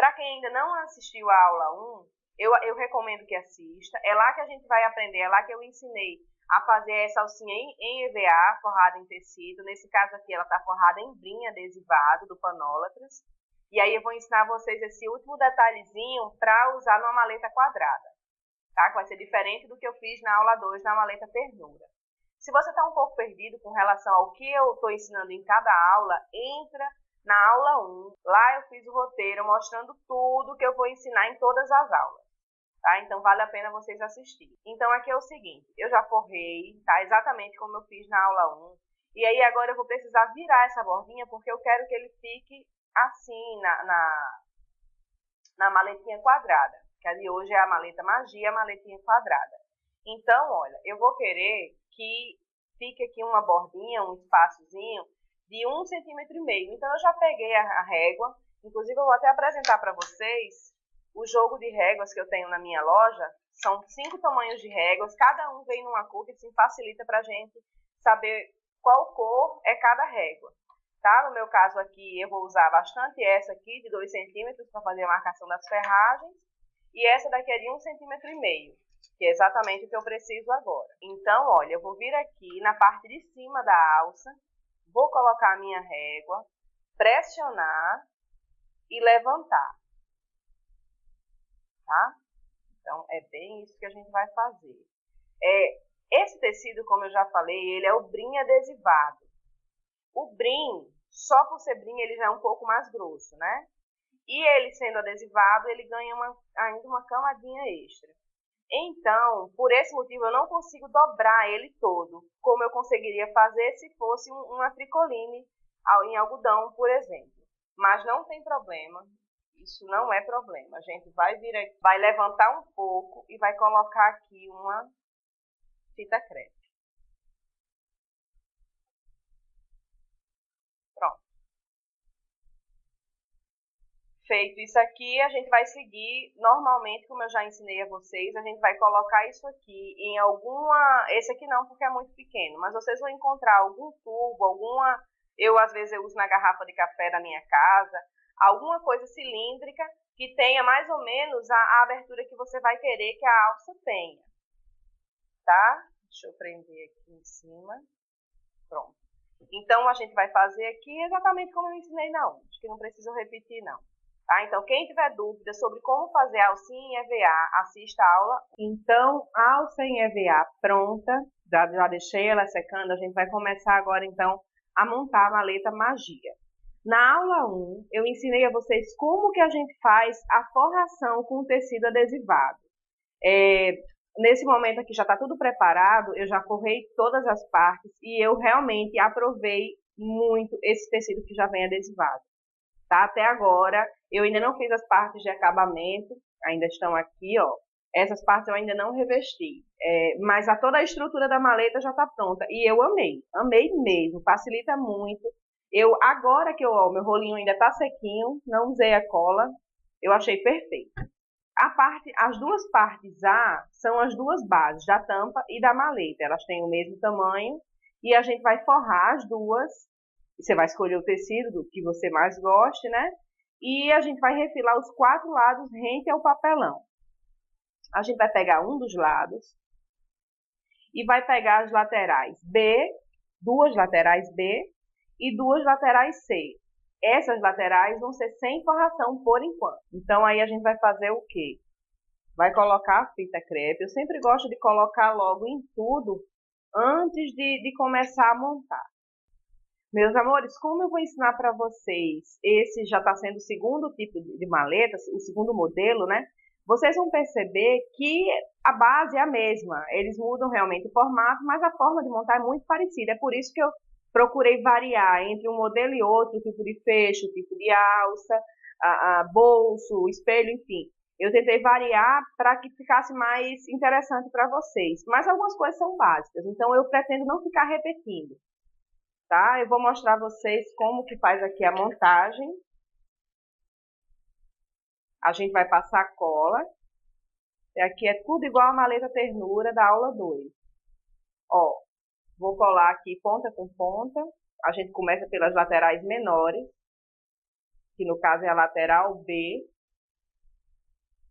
Para quem ainda não assistiu a aula 1, eu recomendo que assista. É lá que a gente vai aprender, é lá que eu ensinei a fazer essa alcinha em EVA, forrada em tecido. Nesse caso aqui, ela está forrada em brim adesivado, do Panólatras. E aí eu vou ensinar vocês esse último detalhezinho para usar numa maleta quadrada, tá? Que vai ser diferente do que eu fiz na aula 2, na maleta ternura. Se você está um pouco perdido com relação ao que eu estou ensinando em cada aula, entra na aula 1. Lá eu fiz o roteiro mostrando tudo que eu vou ensinar em todas as aulas. Tá? Então vale a pena vocês assistirem. Então aqui é o seguinte, eu já forrei, tá? Exatamente como eu fiz na aula 1. E aí agora eu vou precisar virar essa bordinha, porque eu quero que ele fique assim na maletinha quadrada. Que ali hoje é a maleta magia, a maletinha quadrada. Então, olha, eu vou querer que fique aqui uma bordinha, um espaçozinho de 1,5 cm. Então eu já peguei a régua, inclusive eu vou até apresentar para vocês o jogo de réguas que eu tenho na minha loja. São 5 tamanhos de réguas, cada um vem numa cor, que assim facilita para a gente saber qual cor é cada régua. Tá? No meu caso aqui, eu vou usar bastante essa aqui, de 2 centímetros, para fazer a marcação das ferragens. E essa daqui é de 1,5 cm, que é exatamente o que eu preciso agora. Então, olha, eu vou vir aqui na parte de cima da alça, vou colocar a minha régua, pressionar e levantar. Tá? Então, é bem isso que a gente vai fazer. Esse tecido, como eu já falei, ele é o brim adesivado. O brim, só por ser brim, ele já é um pouco mais grosso, né? E ele sendo adesivado, ele ganha ainda uma camadinha extra. Então, por esse motivo, eu não consigo dobrar ele todo, como eu conseguiria fazer se fosse uma tricoline em algodão, por exemplo. Mas não tem problema. Isso não é problema. A gente vai vir aqui, vai levantar um pouco e vai colocar aqui uma fita crepe. Pronto. Feito isso aqui, a gente vai seguir normalmente, como eu já ensinei a vocês, a gente vai colocar isso aqui em esse aqui não, porque é muito pequeno, mas vocês vão encontrar algum tubo, às vezes eu uso na garrafa de café da minha casa, alguma coisa cilíndrica que tenha mais ou menos a abertura que você vai querer que a alça tenha, tá? Deixa eu prender aqui em cima. Pronto. Então, a gente vai fazer aqui exatamente como eu ensinei na 1, acho que não preciso repetir, não. Tá? Então, quem tiver dúvida sobre como fazer a alcinha em EVA, assista a aula. Então, a alça em EVA pronta, já deixei ela secando, a gente vai começar agora, então, a montar a maleta magia. Na aula 1, eu ensinei a vocês como que a gente faz a forração com o tecido adesivado. Nesse momento aqui já está tudo preparado, eu já forrei todas as partes e eu realmente aprovei muito esse tecido que já vem adesivado. Tá? Até agora, eu ainda não fiz as partes de acabamento, ainda estão aqui, ó. Essas partes eu ainda não revesti, mas toda a estrutura da maleta já está pronta. E eu amei mesmo, facilita muito. Agora que meu rolinho ainda está sequinho, não usei a cola, eu achei perfeito. As duas partes A são as duas bases, da tampa e da maleta. Elas têm o mesmo tamanho e a gente vai forrar as duas. Você vai escolher o tecido do que você mais goste, né? E a gente vai refilar os 4 lados rente ao papelão. A gente vai pegar um dos lados e vai pegar as laterais B, 2 laterais B e 2 laterais C. Essas laterais vão ser sem forração por enquanto. Então, aí a gente vai fazer o quê? Vai colocar a fita crepe. Eu sempre gosto de colocar logo em tudo antes de começar a montar. Meus amores, como eu vou ensinar para vocês, esse já está sendo o segundo tipo de maleta, o segundo modelo, né? Vocês vão perceber que a base é a mesma. Eles mudam realmente o formato, mas a forma de montar é muito parecida. É por isso que eu procurei variar entre um modelo e outro, tipo de fecho, tipo de alça, bolso, espelho, enfim. Eu tentei variar para que ficasse mais interessante para vocês. Mas algumas coisas são básicas, então eu pretendo não ficar repetindo. Tá? Eu vou mostrar a vocês como que faz aqui a montagem. A gente vai passar cola. E aqui é tudo igual a maleta ternura da aula 2. Ó, vou colar aqui ponta com ponta. A gente começa pelas laterais menores, que no caso é a lateral B.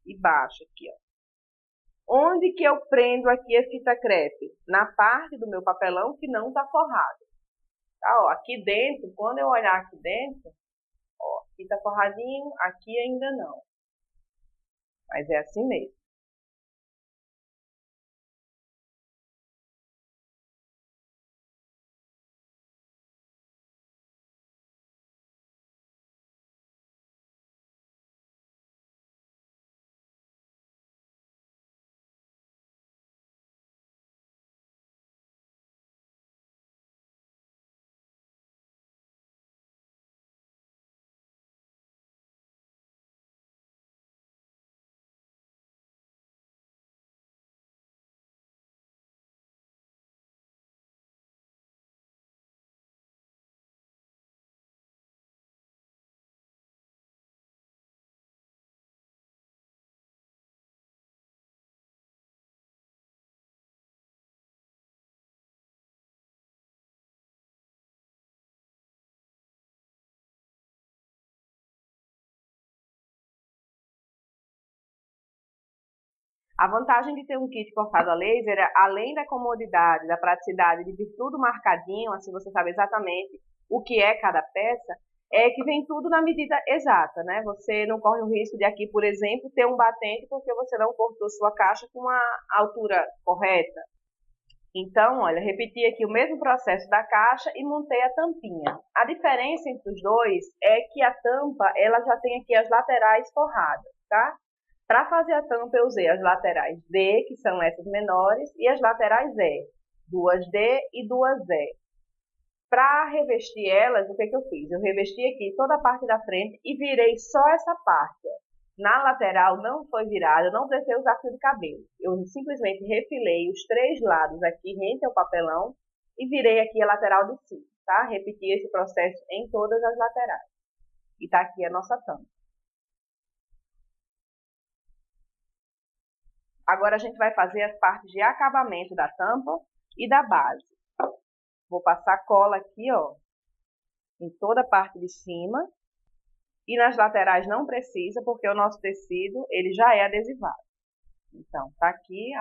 e baixo aqui, ó. Onde que eu prendo aqui a fita crepe? Na parte do meu papelão que não está forrado. Tá, ó, aqui dentro, quando eu olhar aqui dentro, ó, aqui tá forradinho, aqui ainda não. Mas é assim mesmo. A vantagem de ter um kit cortado a laser, além da comodidade, da praticidade, de vir tudo marcadinho, assim você sabe exatamente o que é cada peça, é que vem tudo na medida exata, né? Você não corre o risco de aqui, por exemplo, ter um batente porque você não cortou sua caixa com a altura correta. Então, olha, repeti aqui o mesmo processo da caixa e montei a tampinha. A diferença entre os dois é que a tampa, ela já tem aqui as laterais forradas, tá? Para fazer a tampa, eu usei as laterais D, que são essas menores, e as laterais E, duas D e duas E. Para revestir elas, o que eu fiz? Eu revesti aqui toda a parte da frente e virei só essa parte. Ó. Na lateral não foi virada, eu não precisei usar fio de cabelo. Eu simplesmente refilei os 3 lados aqui rente ao papelão e virei aqui a lateral de cima, tá? Repeti esse processo em todas as laterais. E tá aqui a nossa tampa. Agora a gente vai fazer as partes de acabamento da tampa e da base. Vou passar cola aqui, ó, em toda a parte de cima. E nas laterais não precisa, porque o nosso tecido, ele já é adesivado. Então, tá aqui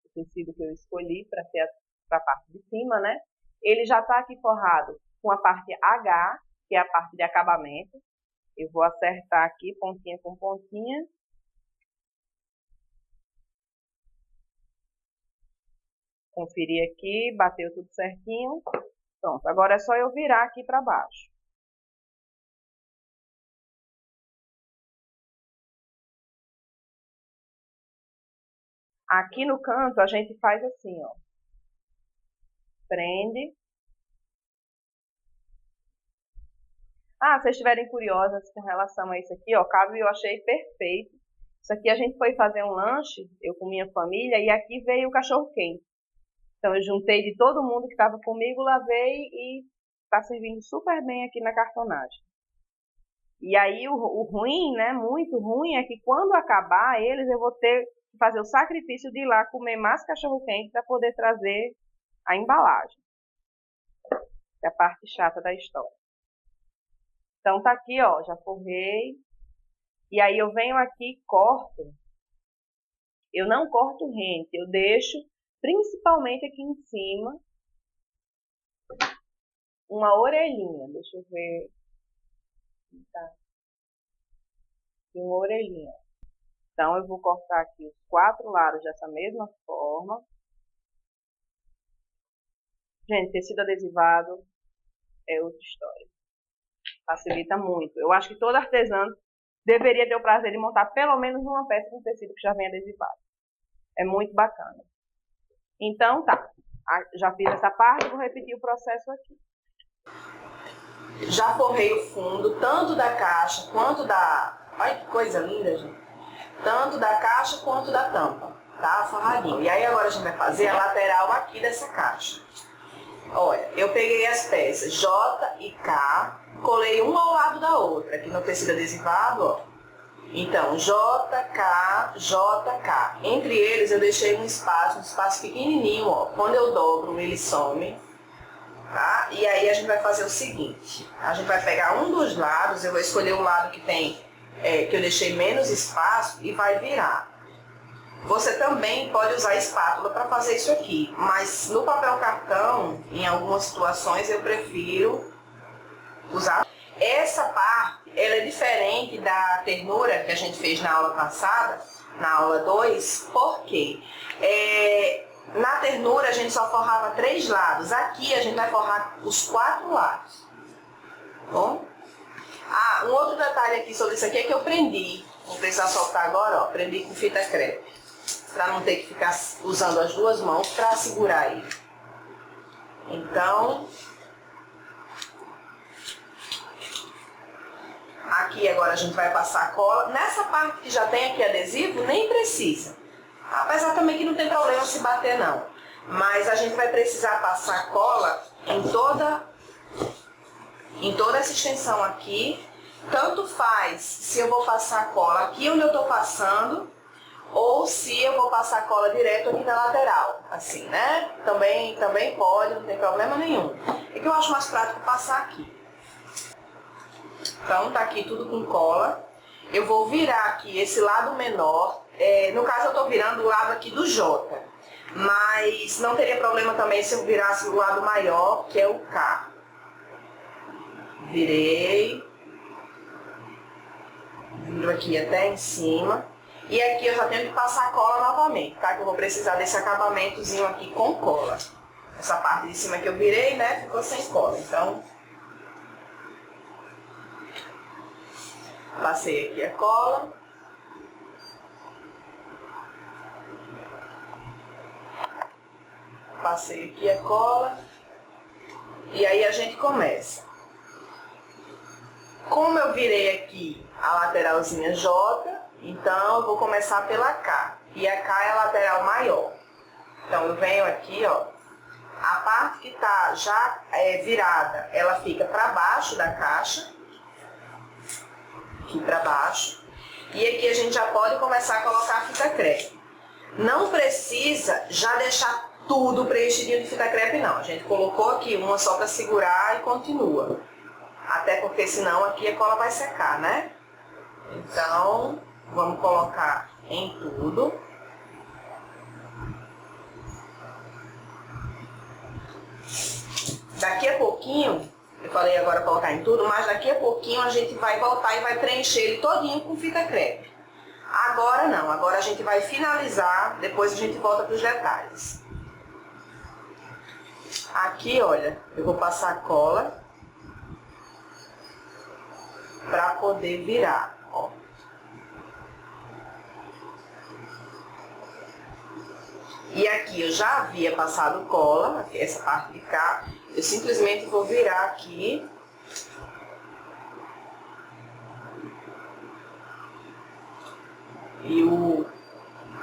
o tecido que eu escolhi para ser a parte de cima, né? Ele já tá aqui forrado com a parte H, que é a parte de acabamento. Eu vou acertar aqui, pontinha com pontinha. Conferir aqui, bateu tudo certinho. Pronto, agora é só eu virar aqui para baixo. Aqui no canto a gente faz assim, ó. Prende. Ah, se vocês estiverem curiosas com relação a isso aqui, ó, o cabo eu achei perfeito. Isso aqui a gente foi fazer um lanche, eu com minha família, e aqui veio o cachorro-quente. Então eu juntei de todo mundo que estava comigo, lavei e está servindo super bem aqui na cartonagem. E aí o ruim, né, muito ruim, é que quando acabar eles, eu vou ter que fazer o sacrifício de ir lá comer mais cachorro-quente para poder trazer a embalagem. É a parte chata da história. Então tá aqui, ó, já forrei. E aí eu venho aqui e corto. Eu não corto rente, eu deixo principalmente aqui em cima uma orelhinha. Deixa eu ver. Tá. Uma orelhinha. Então eu vou cortar aqui os 4 lados dessa mesma forma. Gente, tecido adesivado é outra história. Facilita muito. Eu acho que todo artesão deveria ter o prazer de montar pelo menos uma peça com tecido que já vem adesivado. É muito bacana. Então, tá. Já fiz essa parte, vou repetir o processo aqui. Já forrei o fundo, tanto da caixa quanto da... Olha que coisa linda, gente. Tanto da caixa quanto da tampa, tá? Forradinho. E aí agora a gente vai fazer a lateral aqui dessa caixa. Olha, eu peguei as peças J e K, colei uma ao lado da outra, aqui no tecido adesivado, ó. Então, J, K, J, K. Entre eles eu deixei um espaço pequenininho, ó. Quando eu dobro, ele some, tá? E aí a gente vai fazer o seguinte, a gente vai pegar um dos lados, eu vou escolher o lado que tem que eu deixei menos espaço e vai virar. Você também pode usar espátula para fazer isso aqui, mas no papel cartão, em algumas situações, eu prefiro usar. Essa parte, ela é diferente da ternura que a gente fez na aula passada, na aula 2, porque na ternura a gente só forrava 3 lados, aqui a gente vai forrar os 4 lados. Bom? Um outro detalhe aqui sobre isso aqui é que eu prendi, vou precisar soltar agora, ó, prendi com fita crepe, para não ter que ficar usando as 2 mãos para segurar ele. Então, aqui agora a gente vai passar a cola. Nessa parte que já tem aqui adesivo, nem precisa. Apesar também que não tem problema se bater não. Mas a gente vai precisar passar cola em toda essa extensão aqui. Tanto faz se eu vou passar cola aqui onde eu estou passando, ou se eu vou passar cola direto aqui na lateral, assim, né? Também pode, não tem problema nenhum. É que eu acho mais prático passar aqui. Então tá aqui tudo com cola. Eu vou virar aqui esse lado menor. No caso eu estou virando o lado aqui do J. Mas não teria problema também se eu virasse o lado maior, que é o K. Virei. Viro aqui até em cima. E aqui eu já tenho que passar cola novamente, tá? Que eu vou precisar desse acabamentozinho aqui com cola. Essa parte de cima que eu virei, né? Ficou sem cola. Então, passei aqui a cola. Passei aqui a cola. E aí a gente começa. Como eu virei aqui a lateralzinha J, então eu vou começar pela K. E a K é a lateral maior. Então eu venho aqui, ó. A parte que tá já virada, ela fica para baixo da caixa. Aqui para baixo. E aqui a gente já pode começar a colocar a fita crepe. Não precisa já deixar tudo preenchidinho de fita crepe, não. A gente colocou aqui uma só para segurar e continua. Até porque senão aqui a cola vai secar, né? Então, vamos colocar em tudo. Daqui a pouquinho, eu falei agora colocar em tudo, mas daqui a pouquinho a gente vai voltar e vai preencher ele todinho com fita crepe. Agora não, agora a gente vai finalizar, depois a gente volta para os detalhes. Aqui, olha, eu vou passar cola para poder virar, ó. E aqui eu já havia passado cola, essa parte de cá, eu simplesmente vou virar aqui. E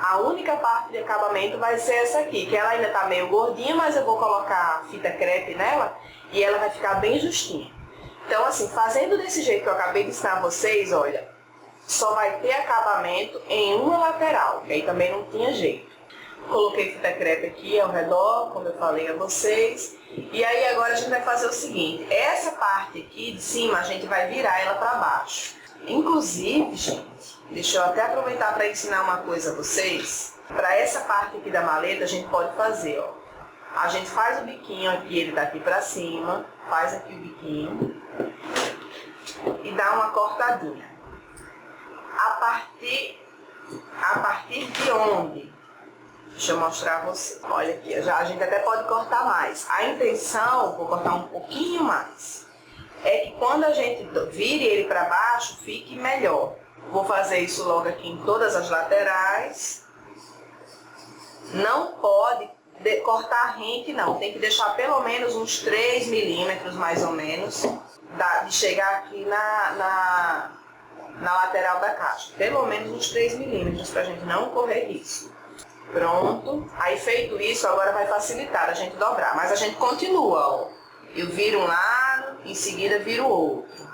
a única parte de acabamento vai ser essa aqui, que ela ainda tá meio gordinha, mas eu vou colocar fita crepe nela e ela vai ficar bem justinha. Então, assim, fazendo desse jeito que eu acabei de ensinar vocês, olha, só vai ter acabamento em uma lateral, que aí também não tinha jeito. Coloquei fita crepe aqui ao redor, como eu falei a vocês. E aí agora a gente vai fazer o seguinte, essa parte aqui de cima a gente vai virar ela para baixo. Inclusive, gente, deixa eu até aproveitar para ensinar uma coisa a vocês. Para essa parte aqui da maleta a gente pode fazer, ó. A gente faz o biquinho aqui, ele tá aqui para cima, faz aqui o biquinho e dá uma cortadinha. A partir de onde? Deixa eu mostrar a você. Olha aqui, a gente até pode cortar mais. A intenção, vou cortar um pouquinho mais, é que quando a gente vire ele para baixo, fique melhor. Vou fazer isso logo aqui em todas as laterais. Não pode cortar rente, não. Tem que deixar pelo menos uns 3 milímetros, mais ou menos, de chegar aqui na lateral da caixa. Pelo menos uns 3 milímetros, para a gente não correr risco. Pronto. Aí feito isso, agora vai facilitar a gente dobrar. Mas a gente continua, ó. Eu viro um lado, em seguida viro o outro.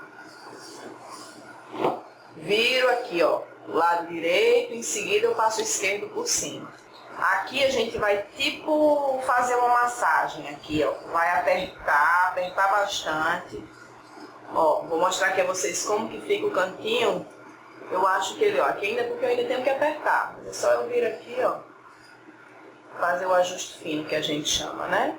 Viro aqui, ó, o lado direito, em seguida eu passo o esquerdo por cima. Aqui a gente vai tipo fazer uma massagem aqui, ó. Vai apertar bastante. Ó, vou mostrar aqui a vocês como que fica o cantinho Eu acho que ele, ó, aqui ainda porque eu ainda tenho que apertar. É só eu vir aqui, ó, fazer o ajuste fino que a gente chama, né?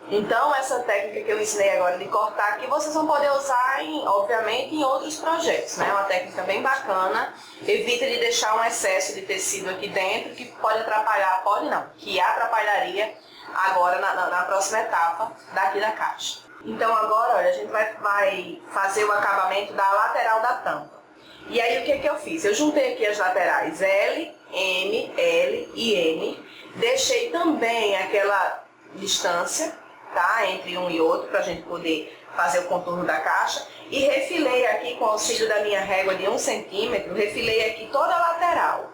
Então, essa técnica que eu ensinei agora de cortar aqui, vocês vão poder usar, obviamente, em outros projetos, né? Uma técnica bem bacana. Evita de deixar um excesso de tecido aqui dentro, que pode atrapalhar, pode não, que atrapalharia agora na próxima etapa daqui da caixa. Então, agora, olha, a gente vai fazer o acabamento da lateral da tampa. E aí, o que eu fiz? Eu juntei aqui as laterais L, M, L e N. Deixei também aquela distância, tá, entre um e outro, para a gente poder fazer o contorno da caixa. E refilei aqui, com o auxílio da minha régua de 1 centímetro, refilei aqui toda a lateral.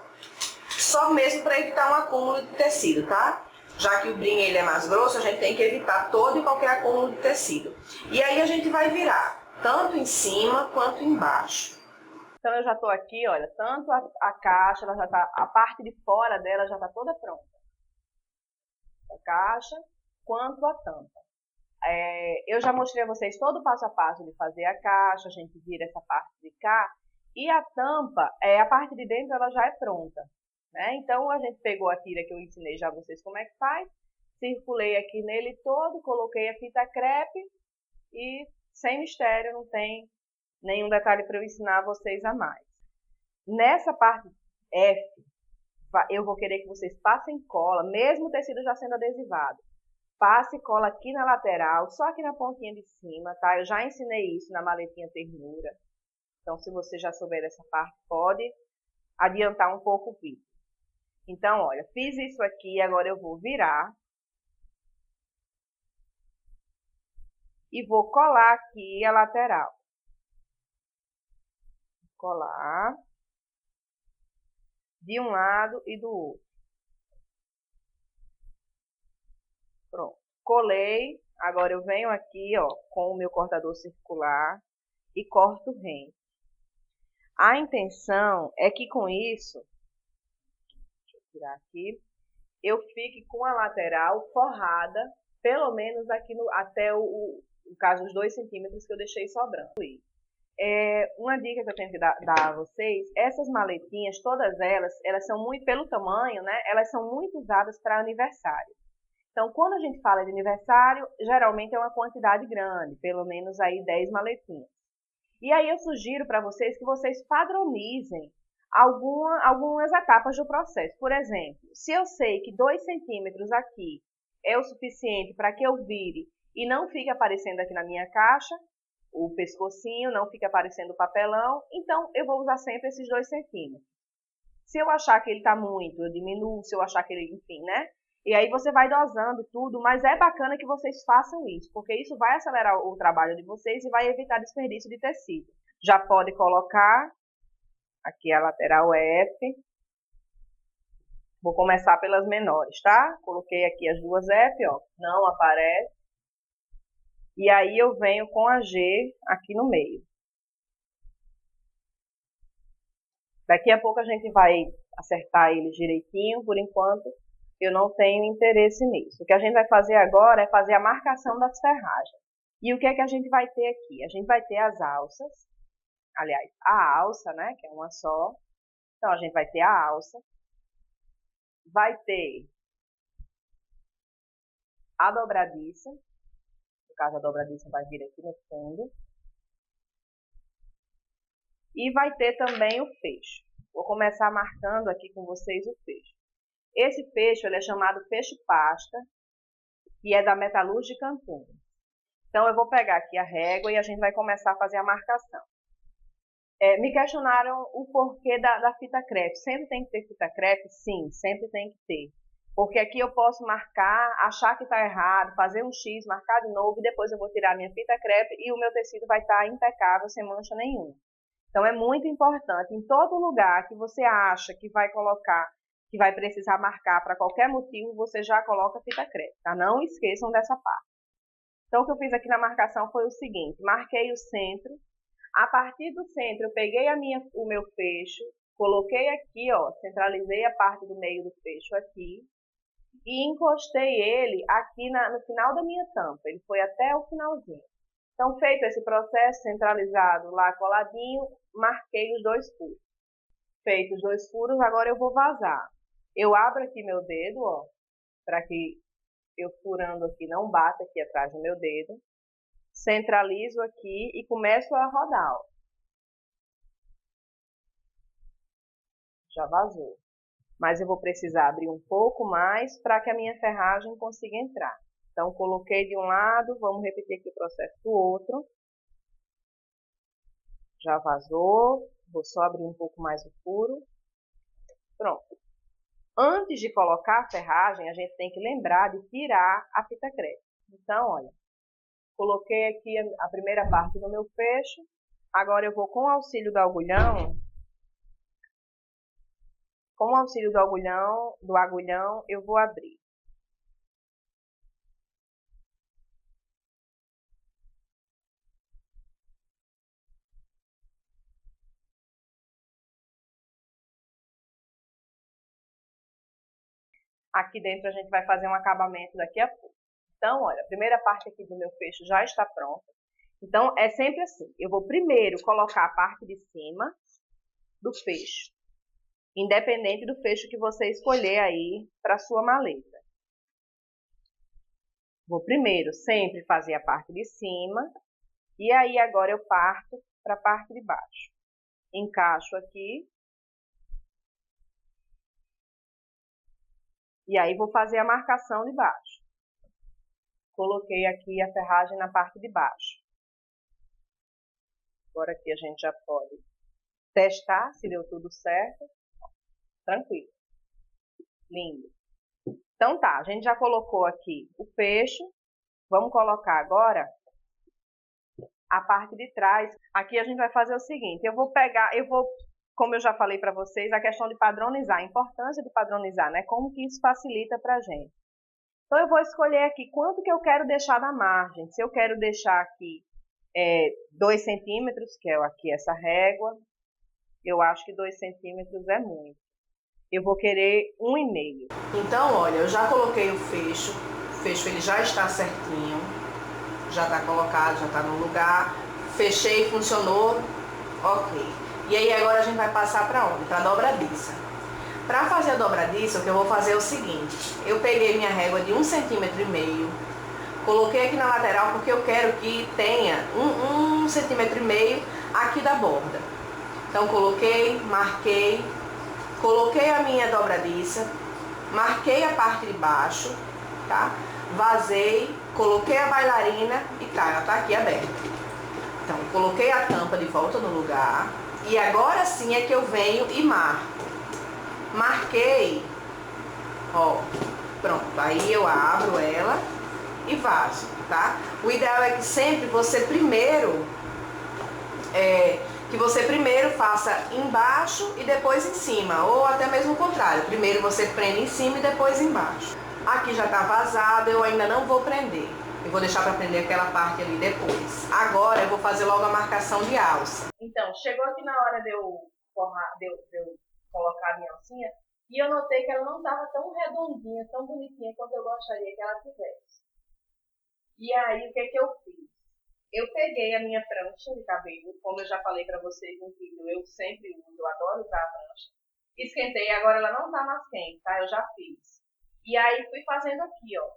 Só mesmo para evitar um acúmulo de tecido, tá? Já que o brim ele é mais grosso, a gente tem que evitar todo e qualquer acúmulo de tecido. E aí a gente vai virar, tanto em cima quanto embaixo. Então eu já estou aqui, olha, tanto a caixa, ela já tá, a parte de fora dela já está toda pronta. A caixa, quanto a tampa. Eu já mostrei a vocês todo o passo a passo de fazer a caixa, a gente vira essa parte de cá, e a tampa, a parte de dentro ela já é pronta, né? Então a gente pegou a tira que eu ensinei já a vocês como é que faz, circulei aqui nele todo, coloquei a fita crepe e sem mistério, não tem nenhum detalhe para eu ensinar vocês a mais. Nessa parte F, eu vou querer que vocês passem cola, mesmo o tecido já sendo adesivado. Passe cola aqui na lateral, só aqui na pontinha de cima, tá? Eu já ensinei isso na maletinha ternura. Então, se você já souber dessa parte, pode adiantar um pouco o vídeo. Então, olha, fiz isso aqui, agora eu vou virar. E vou colar aqui a lateral. Colar. De um lado e do outro. Pronto. Colei. Agora eu venho aqui, ó, com o meu cortador circular e corto rente. A intenção é que com isso, deixa eu tirar aqui, eu fique com a lateral forrada, pelo menos aqui até no caso, os 2 centímetros que eu deixei sobrando. Uma dica que eu tenho que dar a vocês, essas maletinhas, todas elas são muito, pelo tamanho, né? Elas são muito usadas para aniversário. Então, quando a gente fala de aniversário, geralmente é uma quantidade grande, pelo menos aí 10 maletinhas. E aí eu sugiro para vocês que vocês padronizem algumas etapas do processo. Por exemplo, se eu sei que 2 centímetros aqui é o suficiente para que eu vire e não fique aparecendo aqui na minha caixa, o pescocinho, não fica aparecendo o papelão, então eu vou usar sempre esses 2 centímetros. Se eu achar que ele está muito, eu diminuo, se eu achar que ele, enfim, né? E aí você vai dosando tudo, mas é bacana que vocês façam isso, porque isso vai acelerar o trabalho de vocês e vai evitar desperdício de tecido. Já pode colocar aqui a lateral F. Vou começar pelas menores, tá? Coloquei aqui as 2 F, ó, não aparece. E aí eu venho com a G aqui no meio. Daqui a pouco a gente vai acertar ele direitinho, por enquanto eu não tenho interesse nisso. O que a gente vai fazer agora é fazer a marcação das ferragens. E o que é que a gente vai ter aqui? A gente vai ter as alças, aliás, a alça, né, que é uma só. Então a gente vai ter a alça, vai ter a dobradiça, no caso a dobradiça vai vir aqui no fundo, e vai ter também o fecho. Vou começar marcando aqui com vocês o fecho. Esse fecho ele é chamado fecho pasta, que é da Metalurgia de Campina. Então eu vou pegar aqui a régua e a gente vai começar a fazer a marcação. Me questionaram o porquê da fita crepe. Sempre tem que ter fita crepe? Sim, sempre tem que ter. Porque aqui eu posso marcar, achar que está errado, fazer um X, marcar de novo e depois eu vou tirar a minha fita crepe e o meu tecido vai estar impecável, sem mancha nenhuma. Então é muito importante, em todo lugar que você acha que vai colocar, que vai precisar marcar para qualquer motivo, você já coloca fita crepe, tá? Não esqueçam dessa parte. Então o que eu fiz aqui na marcação foi o seguinte, marquei o centro, a partir do centro eu peguei o meu fecho, coloquei aqui, ó, centralizei a parte do meio do fecho aqui e encostei ele aqui no final da minha tampa, ele foi até o finalzinho. Então, feito esse processo, centralizado lá coladinho, marquei os 2 furos. Feitos os 2 furos, agora eu vou vazar. Eu abro aqui meu dedo, ó, para que eu furando aqui não bata aqui atrás do meu dedo. Centralizo aqui e começo a rodar, ó. Já vazou. Mas eu vou precisar abrir um pouco mais para que a minha ferragem consiga entrar. Então, coloquei de um lado, vamos repetir aqui o processo do outro. Já vazou, vou só abrir um pouco mais o furo. Pronto. Antes de colocar a ferragem, a gente tem que lembrar de tirar a fita crepe. Então, olha, coloquei aqui a primeira parte do meu fecho. Agora eu vou com o auxílio do agulhão. Com o auxílio do agulhão, eu vou abrir. Aqui dentro a gente vai fazer um acabamento daqui a pouco. Então, olha, a primeira parte aqui do meu fecho já está pronta. Então, é sempre assim. Eu vou primeiro colocar a parte de cima do fecho. Independente do fecho que você escolher aí para sua maleta. Vou primeiro sempre fazer a parte de cima. E aí agora eu parto para a parte de baixo. Encaixo aqui. E aí vou fazer a marcação de baixo. Coloquei aqui a ferragem na parte de baixo. Agora aqui a gente já pode testar se deu tudo certo. Tranquilo. Lindo. Então tá, a gente já colocou aqui o fecho. Vamos colocar agora a parte de trás. Aqui a gente vai fazer o seguinte, como eu já falei para vocês, a questão de padronizar, a importância de padronizar, né? Como que isso facilita pra gente. Então eu vou escolher aqui quanto que eu quero deixar na margem. Se eu quero deixar aqui 2 centímetros, que é aqui essa régua, eu acho que 2 centímetros é muito. Eu vou querer 1,5. Então, olha, eu já coloquei o fecho ele já está certinho, já está colocado, já está no lugar, fechei, funcionou, ok. E aí agora a gente vai passar para onde? Para a dobradiça. Para fazer a dobradiça, o que eu vou fazer é o seguinte, eu peguei minha régua de 1,5 cm, coloquei aqui na lateral porque eu quero que tenha 1,5 cm aqui da borda. Então coloquei, marquei, coloquei a minha dobradiça, marquei a parte de baixo, tá? Vazei, coloquei a bailarina e tá, ela tá aqui aberta. Então, coloquei a tampa de volta no lugar e agora sim é que eu venho e marco. Marquei, ó, pronto, aí eu abro ela e vazo, tá? O ideal é que sempre você primeiro faça embaixo e depois em cima, ou até mesmo o contrário, primeiro você prende em cima e depois embaixo. Aqui já tá vazado, eu ainda não vou prender, eu vou deixar para prender aquela parte ali depois. Agora eu vou fazer logo a marcação de alça. Então, chegou aqui na hora de eu colocar a minha alcinha, e eu notei que ela não estava tão redondinha, tão bonitinha quanto eu gostaria que ela tivesse. E aí, o que eu fiz? Eu peguei a minha prancha de cabelo, como eu já falei para vocês no vídeo, eu sempre uso, eu adoro usar a prancha. Esquentei, agora ela não tá mais quente, tá? Eu já fiz. E aí fui fazendo aqui, ó.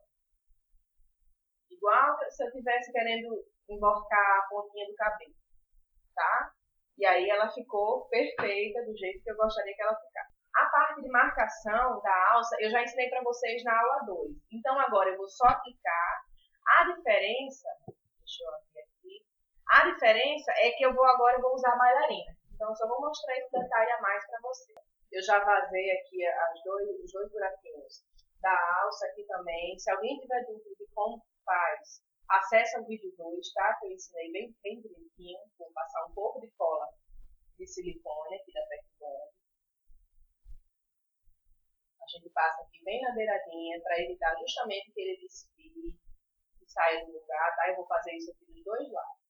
Igual se eu estivesse querendo emborcar a pontinha do cabelo, tá? E aí ela ficou perfeita, do jeito que eu gostaria que ela ficasse. A parte de marcação da alça, eu já ensinei para vocês na aula 2. Então agora eu vou só aplicar. A diferença, deixa eu abrir aqui. A diferença é que agora eu vou usar a bailarina. Então eu só vou mostrar esse detalhe a mais para vocês. Eu já vazei aqui os dois buraquinhos da alça aqui também. Se alguém tiver dúvida de como faz, acessa o vídeo 2, tá? Que eu ensinei bem direitinho. Vou passar um pouco de cola de silicone aqui da Tecbond. A gente passa aqui bem na beiradinha para evitar justamente que ele desfie e saia do lugar, tá? Eu vou fazer isso aqui dos dois lados.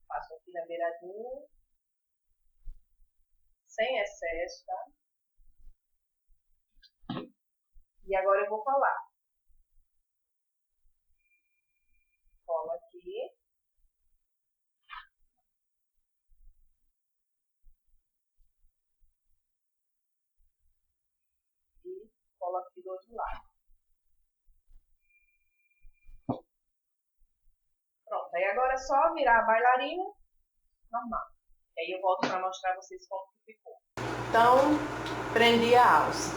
Passo aqui na beiradinha, sem excesso, tá? E agora eu vou colar. Colo aqui. aqui. E coloco aqui do outro lado. Pronto, aí agora é só virar a bailarina normal. E aí eu volto para mostrar a vocês como que ficou. Então, prendi a alça.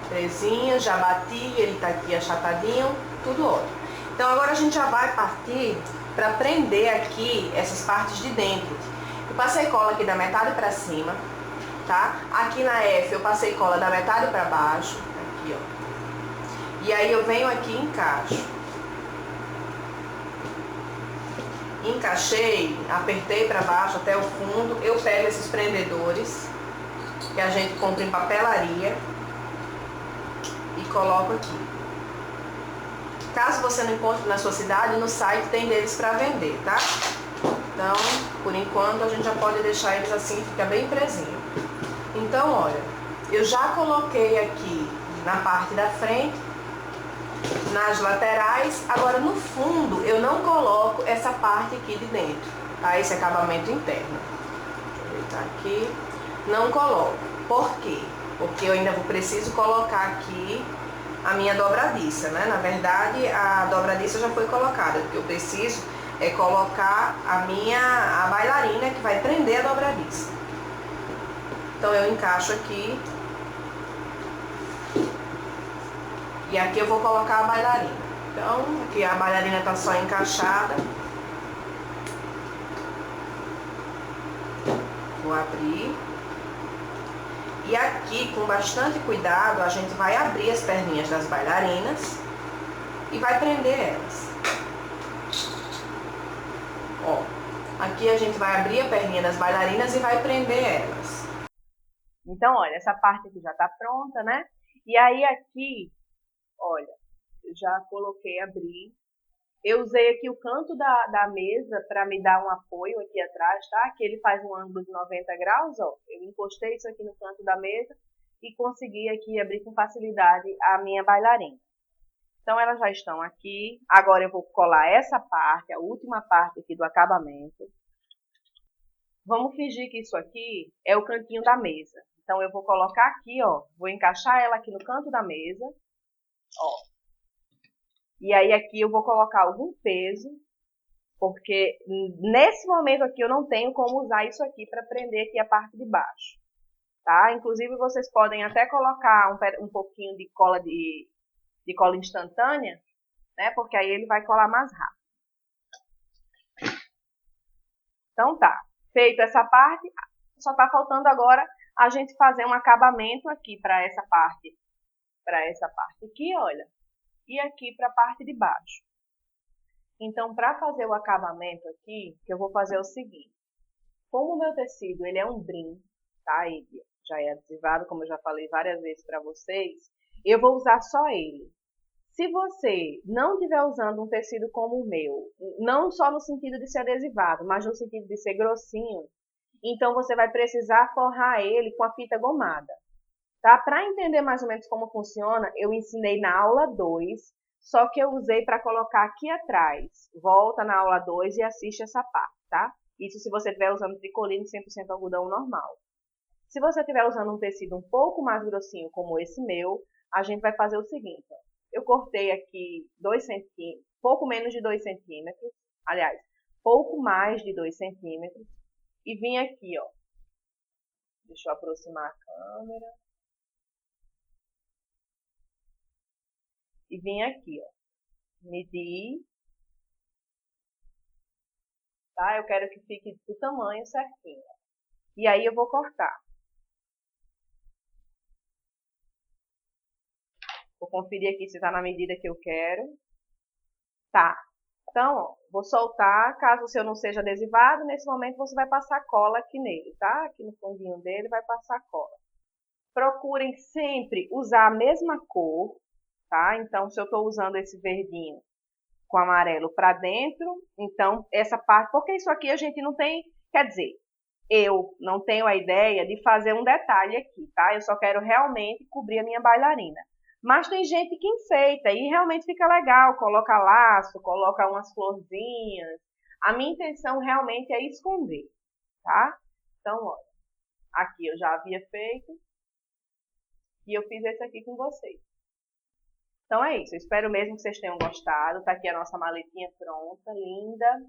Presinha, já bati, ele tá aqui achatadinho, tudo ótimo. Então agora a gente já vai partir para prender aqui essas partes de dentro. Eu passei cola aqui da metade para cima, tá? Aqui na F eu passei cola da metade para baixo, aqui ó. E aí eu venho aqui e encaixo. Encaixei, apertei para baixo até o fundo, eu pego esses prendedores que a gente compra em papelaria e coloco aqui. Caso você não encontre na sua cidade, no site tem deles para vender, tá? Então, por enquanto, a gente já pode deixar eles assim, fica bem presinho. Então, olha, eu já coloquei aqui na parte da frente, nas laterais, agora no fundo eu não coloco essa parte aqui de dentro, tá? Esse acabamento interno. Deixa eu aproveitar aqui. Não coloco. Por quê? Porque eu ainda preciso colocar aqui a minha dobradiça, né? Na verdade, a dobradiça já foi colocada. O que eu preciso é colocar a bailarina que vai prender a dobradiça. Então eu encaixo aqui. E aqui eu vou colocar a bailarina. Então, aqui a bailarina tá só encaixada. Vou abrir. E aqui, com bastante cuidado, a gente vai abrir as perninhas das bailarinas e vai prender elas. Ó, aqui a gente vai abrir a perninha das bailarinas e vai prender elas. Então, olha, essa parte aqui já tá pronta, né? E aí aqui, olha, eu já coloquei abrir. Eu usei aqui o canto da mesa para me dar um apoio aqui atrás, tá? Que ele faz um ângulo de 90 graus, ó. Eu encostei isso aqui no canto da mesa e consegui aqui abrir com facilidade a minha bailarina. Então, elas já estão aqui. Agora eu vou colar essa parte, a última parte aqui do acabamento. Vamos fingir que isso aqui é o cantinho da mesa. Então, eu vou colocar aqui, ó. Vou encaixar ela aqui no canto da mesa. Ó. E aí aqui eu vou colocar algum peso, porque nesse momento aqui eu não tenho como usar isso aqui para prender aqui a parte de baixo, tá? Inclusive vocês podem até colocar um pouquinho de cola cola instantânea, né? Porque aí ele vai colar mais rápido. Então tá, feito essa parte, só tá faltando agora a gente fazer um acabamento aqui para essa parte aqui, olha. E aqui para a parte de baixo. Então, para fazer o acabamento aqui, que eu vou fazer o seguinte. Como o meu tecido ele é um brim, tá? Ele já é adesivado, como eu já falei várias vezes para vocês, eu vou usar só ele. Se você não estiver usando um tecido como o meu, não só no sentido de ser adesivado, mas no sentido de ser grossinho, então você vai precisar forrar ele com a fita gomada. Tá? Para entender mais ou menos como funciona, eu ensinei na aula 2, só que eu usei para colocar aqui atrás. Volta na aula 2 e assiste essa parte, tá? Isso se você estiver usando tricoline 100% algodão normal. Se você estiver usando um tecido um pouco mais grossinho, como esse meu, a gente vai fazer o seguinte. Ó. Eu cortei aqui 2 centímetros, pouco menos de 2 centímetros, aliás, pouco mais de 2 centímetros, e vim aqui, ó. Deixa eu aproximar a câmera. E vim aqui, ó, medir, tá? Eu quero que fique do tamanho certinho. E aí eu vou cortar. Vou conferir aqui se tá na medida que eu quero. Tá. Então, ó, vou soltar, caso o seu não seja adesivado, nesse momento você vai passar cola aqui nele, tá? Aqui no fundinho dele vai passar cola. Procurem sempre usar a mesma cor, tá? Então, se eu estou usando esse verdinho com amarelo para dentro, então essa parte, porque isso aqui a gente não tem, quer dizer, eu não tenho a ideia de fazer um detalhe aqui, tá? Eu só quero realmente cobrir a minha bailarina. Mas tem gente que enfeita e realmente fica legal, coloca laço, coloca umas florzinhas. A minha intenção realmente é esconder, tá? Então, olha, aqui eu já havia feito e eu fiz esse aqui com vocês. Então é isso, eu espero mesmo que vocês tenham gostado. Tá aqui a nossa maletinha pronta, linda,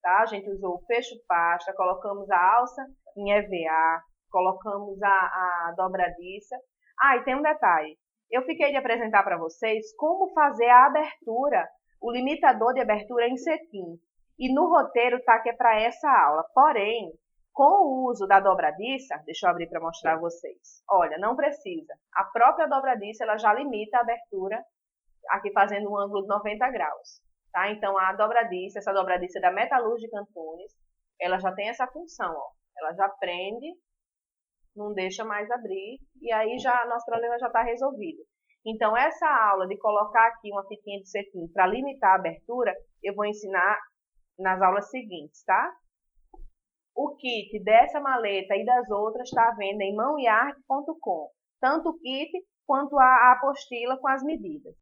tá? A gente usou o fecho pasta, colocamos a alça em EVA, colocamos a dobradiça. Ah, e tem um detalhe. Eu fiquei de apresentar para vocês como fazer a abertura, o limitador de abertura em cetim. E no roteiro tá que é para essa aula. Porém, com o uso da dobradiça, deixa eu abrir para mostrar a vocês. Olha, não precisa. A própria dobradiça ela já limita a abertura, aqui fazendo um ângulo de 90 graus. Tá? Então, a dobradiça, essa dobradiça da Metalúrgica Antunes, ela já tem essa função. Ó. Ela já prende, não deixa mais abrir, e aí já nosso problema já está resolvido. Então, essa aula de colocar aqui uma fitinha de cetim para limitar a abertura, eu vou ensinar nas aulas seguintes, tá? O kit dessa maleta e das outras está à venda em mãoearte.com. Tanto o kit quanto a apostila com as medidas.